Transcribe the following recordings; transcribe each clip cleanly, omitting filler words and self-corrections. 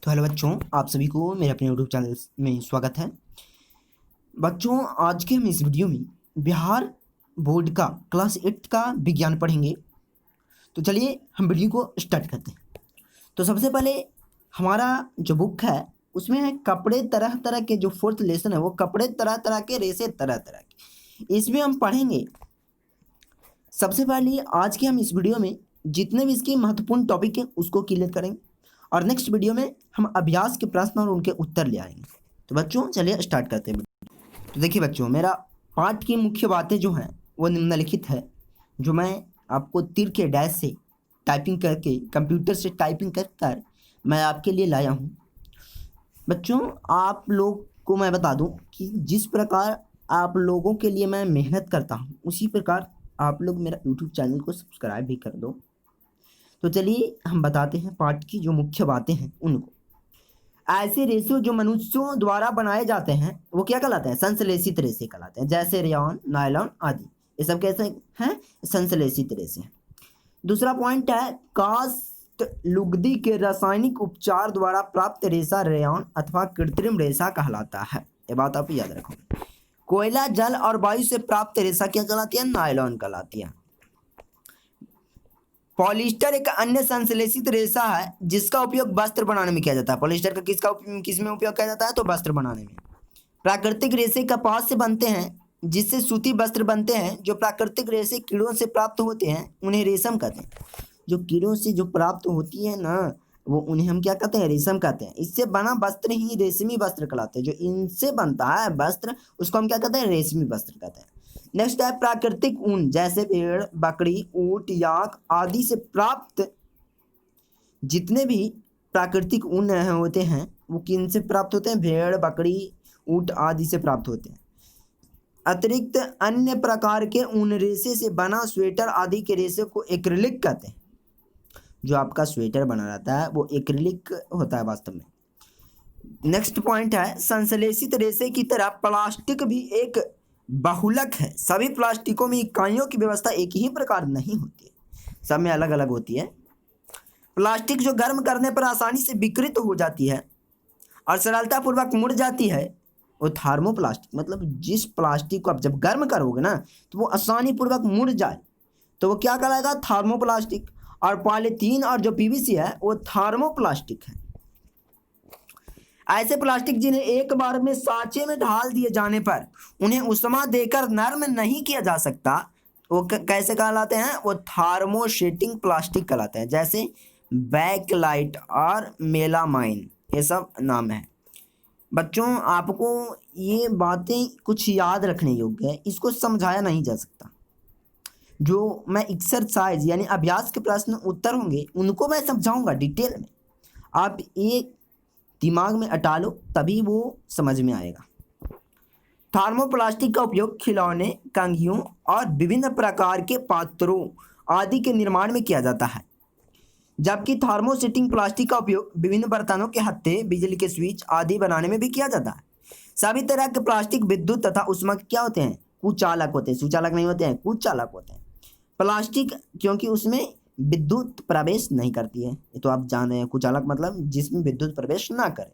तो हेलो बच्चों, आप सभी को मेरे अपने यूट्यूब चैनल में स्वागत है। बच्चों, आज के हम इस वीडियो में बिहार बोर्ड का क्लास 8 का विज्ञान पढ़ेंगे। तो चलिए हम वीडियो को स्टार्ट करते हैं। तो सबसे पहले हमारा जो बुक है उसमें कपड़े तरह तरह के, जो फोर्थ लेसन है वो कपड़े तरह तरह के, रेसे तरह तरह के, इसमें हम पढ़ेंगे। सबसे पहले आज के हम इस वीडियो में जितने भी इसके महत्वपूर्ण टॉपिक हैं उसको क्लियर करेंगे और नेक्स्ट वीडियो में हम अभ्यास के प्रश्न और उनके उत्तर ले आएंगे। तो बच्चों चलिए स्टार्ट करते हैं। तो देखिए बच्चों, मेरा पाठ की मुख्य बातें जो हैं वो निम्नलिखित है, जो मैं आपको तीर के डैश से टाइपिंग करके, कंप्यूटर से टाइपिंग कर मैं आपके लिए लाया हूँ। बच्चों, आप लोग को मैं बता दूं कि जिस प्रकार आप लोगों के लिए मैं मेहनत करता हूँ उसी प्रकार आप लोग मेरा यूट्यूब चैनल को सब्सक्राइब भी कर दो। तो चलिए हम बताते हैं पाठ की जो मुख्य बातें हैं उनको। ऐसे रेशे जो मनुष्यों द्वारा बनाए जाते हैं वो क्या कहलाते हैं? संश्लेषित रेशे कहलाते हैं, जैसे रेयॉन, नायलॉन आदि। ये सब कैसे हैं? संश्लेषित रेशे हैं। दूसरा पॉइंट है, कास्ट लुगदी के रासायनिक उपचार द्वारा प्राप्त रेशा रेयॉन अथवा कृत्रिम रेशा कहलाता है। ये बात आप याद रखो। कोयला, जल और वायु से प्राप्त रेशा क्या कहलाती है? नायलॉन कहलाती है। पॉलिस्टर एक अन्य संश्लेषित रेशा है जिसका उपयोग वस्त्र बनाने में किया जाता है। पॉलिस्टर का किस में उपयोग किया जाता है? तो वस्त्र बनाने में। प्राकृतिक रेशे कपास से बनते हैं जिससे सूती वस्त्र बनते हैं। जो प्राकृतिक रेशे कीड़ों से प्राप्त होते हैं उन्हें रेशम कहते हैं। जो कीड़ों से जो प्राप्त होती है ना, वो उन्हें हम क्या कहते हैं? रेशम कहते हैं। इससे बना वस्त्र ही रेशमी वस्त्र कहलाते हैं। जो इनसे बनता है वस्त्र उसको हम क्या कहते हैं? रेशमी वस्त्र कहते हैं। नेक्स्ट है प्राकृतिक ऊन, जैसे भेड़, बकरी, ऊंट, याक आदि से प्राप्त जितने भी प्राकृतिक ऊन होते हैं वो किन से प्राप्त होते हैं? भेड़, बकरी, ऊंट आदि से प्राप्त होते हैं। अतिरिक्त अन्य प्रकार के ऊन रेशे से बना स्वेटर आदि के रेशे को एक्रिलिक कहते हैं। जो आपका स्वेटर बना रहता है वो एक्रिलिक होता है वास्तव में। नेक्स्ट पॉइंट है, संश्लेषित रेशे की तरह प्लास्टिक भी एक बहुलक है। सभी प्लास्टिकों में इकाइयों की व्यवस्था एक ही प्रकार नहीं होती है, सब में अलग अलग होती है। प्लास्टिक जो गर्म करने पर आसानी से विकृत हो जाती है और सरलतापूर्वक मुड़ जाती है वो थर्मोप्लास्टिक, मतलब जिस प्लास्टिक को आप जब गर्म करोगे ना तो वो आसानी पूर्वक मुड़ जाए तो वो क्या कहलाएगा? थर्मोप्लास्टिक। और पॉलीथीन और जो पीवीसी है वो थर्मोप्लास्टिक है। ऐसे प्लास्टिक जिन्हें एक बार में सांचे में ढाल दिए जाने पर उन्हें उष्मा देकर नरम नहीं किया जा सकता, वो कैसे कहलाते हैं? वो थर्मोसेटिंग प्लास्टिक कहलाते हैं, जैसे बैकलाइट और मेलामाइन, ये सब नाम है। बच्चों, आपको ये बातें कुछ याद रखने योग्य है, इसको समझाया नहीं जा सकता। जो मैं एक्सरसाइज यानी अभ्यास के प्रश्न उत्तर होंगे उनको मैं समझाऊंगा डिटेल में। आप ये दिमाग में अटा लो, तभी वो समझ में आएगा। थर्मोप्लास्टिक का उपयोग खिलौने, कंघियों और विभिन्न प्रकार के पात्रों आदि के निर्माण में किया जाता है, जबकि थर्मोसेटिंग प्लास्टिक का उपयोग विभिन्न बर्तनों के हत्थे, बिजली के स्विच आदि बनाने में भी किया जाता है। सभी तरह के प्लास्टिक विद्युत तथा ऊष्मा क्या होते हैं? कुचालक होते हैं। सुचालक नहीं होते हैं, कुचालक होते हैं। प्लास्टिक क्योंकि उसमें विद्युत प्रवेश नहीं करती है, ये तो आप जान रहे हैं। कुचालक मतलब जिसमें विद्युत प्रवेश ना करे।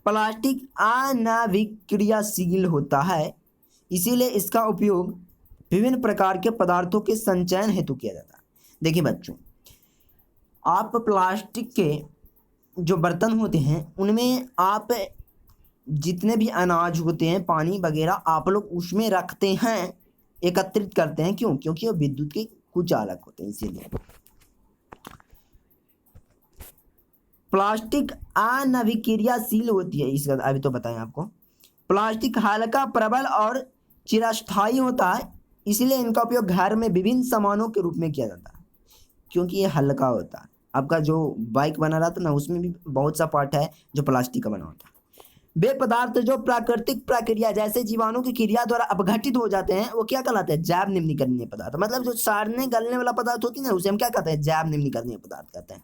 प्लास्टिक अनाविक्रियाशील होता है, इसीलिए इसका उपयोग विभिन्न प्रकार के पदार्थों के संचयन हेतु किया जाता है। देखिए बच्चों, आप प्लास्टिक के जो बर्तन होते हैं उनमें आप जितने भी अनाज होते हैं, पानी वगैरह आप लोग उसमें रखते हैं, एकत्रित करते हैं। क्यों? क्योंकि वो विद्युत के कुचालक होते हैं, इसीलिए। प्लास्टिक अनविक्रियाशील होती है, इसका अभी तो बताएं आपको। प्लास्टिक हल्का, प्रबल और चिरस्थायी होता है, इसलिए इनका उपयोग घर में विभिन्न सामानों के रूप में किया जाता है, क्योंकि ये हल्का होता है। आपका जो बाइक बना रहा था ना उसमें भी बहुत सा पार्ट है जो प्लास्टिक का बना होता है। वे पदार्थ जो प्राकृतिक प्रक्रिया जैसे जीवाणु की क्रिया द्वारा अपघटित हो जाते हैं वो क्या कहलाते हैं? जैव निम्नीकरणीय पदार्थ। मतलब जो सड़ने गलने वाला पदार्थ होती है ना उसे हम क्या कहते हैं? जैव निम्नीकरणीय पदार्थ कहते हैं।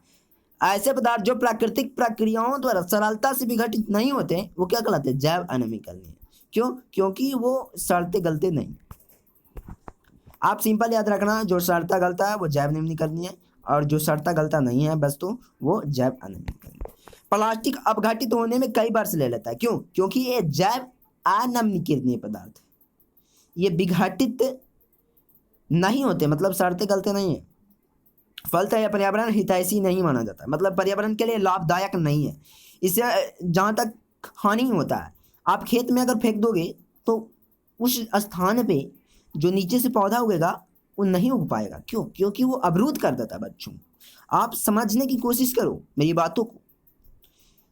ऐसे पदार्थ जो प्राकृतिक प्रक्रियाओं द्वारा सरलता से विघटित नहीं होते वो क्या कहलाते हैं? जैव अनिमीकरणीय। क्यों? क्योंकि वो सड़ते गलते नहीं। आप सिंपल याद रखना, जो सड़ता गलता है वो जैव निम्नीकरणीय है और जो सड़ता गलता नहीं है वस्तु वो जैव अनिमीकरणीय। प्लास्टिक अपघटित होने में कई वर्ष ले लेता है। क्यों? क्योंकि ये जैव अनवीकरणीय पदार्थ है, ये विघटित नहीं होते, मतलब सड़ते गलते नहीं है। फलतः यह पर्यावरण हितैषी नहीं माना जाता, मतलब पर्यावरण के लिए लाभदायक नहीं है। इससे जहाँ तक हानि होता है, आप खेत में अगर फेंक दोगे तो उस स्थान पे जो नीचे से पौधा उगेगा वो नहीं उग पाएगा। क्यों? क्योंकि वो अवरुद्ध कर देता है। बच्चों, आप समझने की कोशिश करो मेरी बातों को।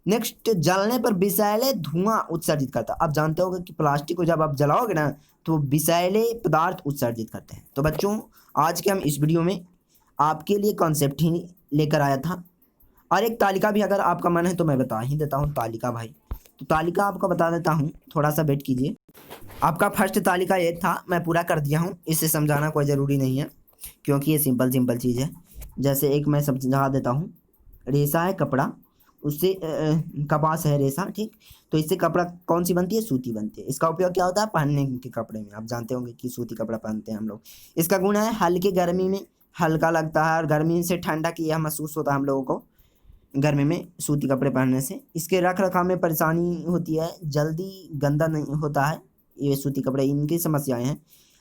नेक्स्ट, जलने पर विषैले धुआं उत्सर्जित करता है। आप जानते होंगे कि प्लास्टिक को जब आप जलाओगे ना तो विषैले पदार्थ उत्सर्जित करते हैं। तो बच्चों, आज के हम इस वीडियो में आपके लिए कॉन्सेप्ट ही लेकर आया था, और एक तालिका भी अगर आपका मन है तो मैं बता ही देता हूँ तालिका भाई। तो तालिका आपको बता देता हूँ, थोड़ा सा वेट कीजिए। आपका फर्स्ट तालिका ये था, मैं पूरा कर दिया हूँ, इसे समझाना कोई ज़रूरी नहीं है क्योंकि ये सिंपल चीज़ है। जैसे एक मैं समझा देता हूँ, रेशा है कपड़ा, उससे कपास है रेशा, ठीक। तो इससे कपड़ा कौन सी बनती है? सूती बनती है। इसका उपयोग क्या होता है? पहनने के कपड़े में। आप जानते होंगे कि सूती कपड़ा पहनते हैं हम लोग। इसका गुण है हल्के गर्मी में हल्का लगता है, और गर्मी से ठंडा की यह महसूस होता है हम लोगों को गर्मी में सूती कपड़े पहनने से। इसके रख रखाव में परेशानी होती है, जल्दी गंदा नहीं होता है ये सूती कपड़े, इनकी समस्याएं हैं।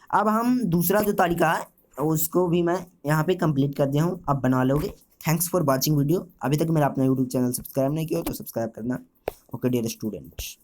अब हम दूसरा जो तालिका है उसको भी मैं यहाँ पे कंप्लीट कर दिया हूँ, अब बना लोगे। Thanks for watching video. अभी तक मेरा अपना यूट्यूब चैनल सब्सक्राइब नहीं किया तो सब्सक्राइब करना। Okay dear students.